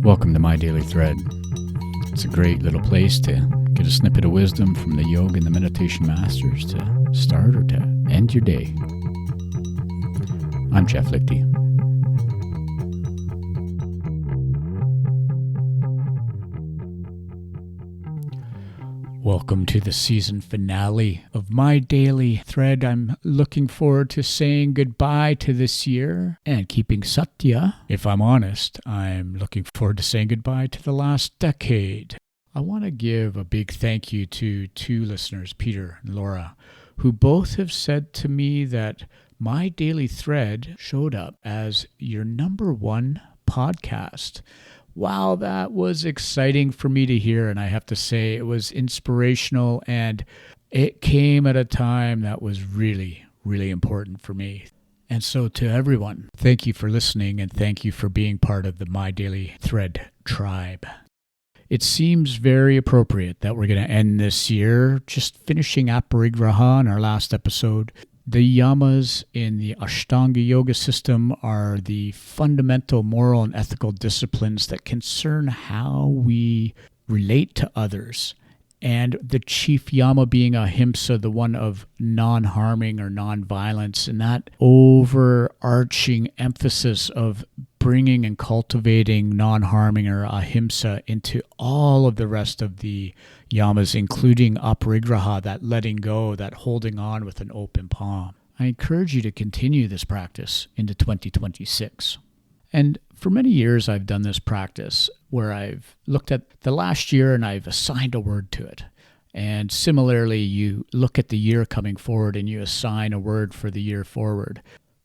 Welcome to My Daily Thread. It's a great little place to get a snippet of wisdom from the yoga and the meditation masters to start or to end your day. I'm Jeff Lichty. Welcome to the season finale of My Daily Thread. I'm looking forward to saying goodbye to this year and keeping Satya. If I'm honest, I'm looking forward to saying goodbye to the last decade. I want to give a big thank you to two listeners, Peter and Laura, who both have said to me that My Daily Thread showed up as your number one podcast. Wow, that was exciting for me to hear, and I have to say it was inspirational, and it came at a time that was really, really important for me. And so to everyone, thank you for listening, and thank you for being part of the My Daily Thread tribe. It seems very appropriate that we're going to end this year just finishing Aparigraha in our last episode. The yamas in the Ashtanga yoga system are the fundamental moral and ethical disciplines that concern how we relate to others. And the chief yama being ahimsa, the one of non-harming or non-violence, and that overarching emphasis of bringing and cultivating non-harming or ahimsa into all of the rest of the yamas, including aparigraha, that letting go, that holding on with an open palm. I encourage you to continue this practice into 2026. And for many years, I've done this practice where I've looked at the last year and I've assigned a word to it. And similarly, you look at the year coming forward and you assign a word for the year forward.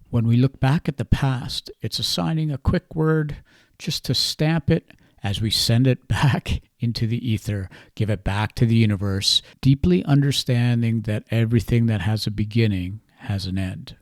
When we look back at the past, it's assigning a quick word just to stamp it as we send it back into the ether, give it back to the universe, deeply understanding that everything that has a beginning has an end.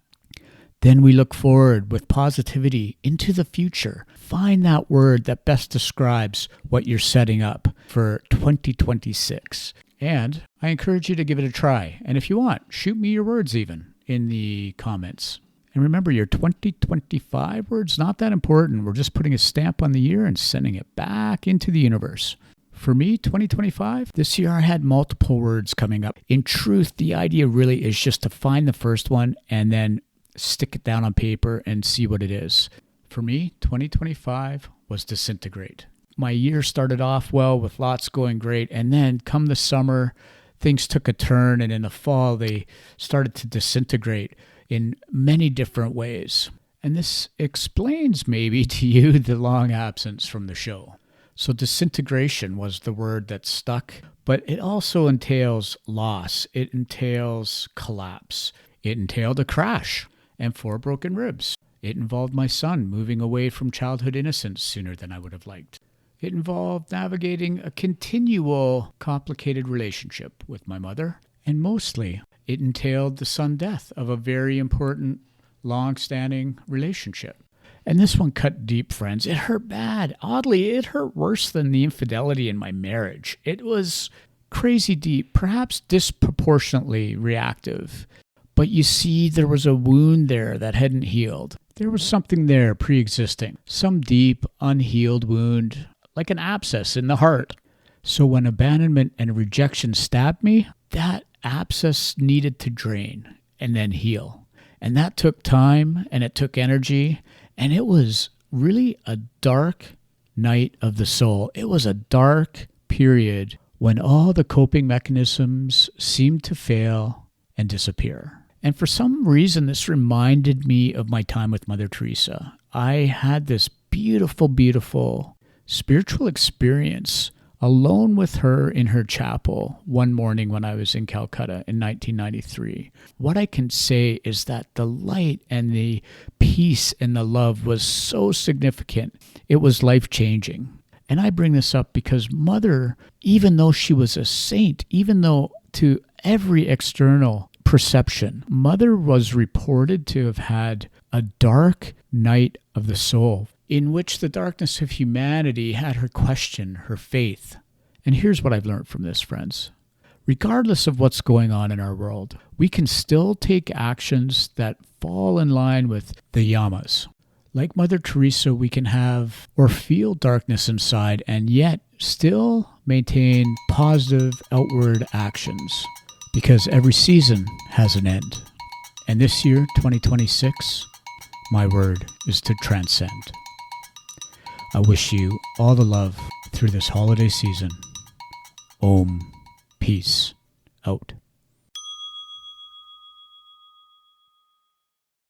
Then we look forward with positivity into the future. Find that word that best describes what you're setting up for 2026. And I encourage you to give it a try. And if you want, shoot me your words even in the comments. And remember, your 2025 word's not that important. We're just putting a stamp on the year and sending it back into the universe. For me, 2025, this year I had multiple words coming up. In truth, the idea really is just to find the first one and then stick it down on paper and see what it is. For me, 2025 was disintegrate. My year started off well with lots going great, and then come the summer, things took a turn, and in the fall, they started to disintegrate in many different ways. And this explains maybe to you the long absence from the show. So disintegration was the word that stuck, but it also entails loss. It entails collapse. It entailed a crash and 4 broken ribs. It involved my son moving away from childhood innocence sooner than I would have liked. It involved navigating a continual, complicated relationship with my mother. And mostly, it entailed the sudden death of a very important, long-standing relationship. And this one cut deep, friends. It hurt bad. Oddly, it hurt worse than the infidelity in my marriage. It was crazy deep, perhaps disproportionately reactive. But you see, there was a wound there that hadn't healed. There was something there pre-existing, some deep, unhealed wound, like an abscess in the heart. So when abandonment and rejection stabbed me, that abscess needed to drain and then heal. And that took time and it took energy. And it was really a dark night of the soul. It was a dark period when all the coping mechanisms seemed to fail and disappear. And for some reason, this reminded me of my time with Mother Teresa. I had this beautiful, beautiful spiritual experience alone with her in her chapel one morning when I was in Calcutta in 1993. What I can say is that the light and the peace and the love was so significant. It was life-changing. And I bring this up because Mother, even though she was a saint, even though to every external perception, Mother was reported to have had a dark night of the soul in which the darkness of humanity had her question her faith. And here's what I've learned from this, friends. Regardless of what's going on in our world, we can still take actions that fall in line with the yamas. like Mother Teresa, we can have or feel darkness inside and yet still maintain positive outward actions, because every season has an end. And this year, 2026, my word is to transcend. I wish you all the love through this holiday season. Om. Peace. Out.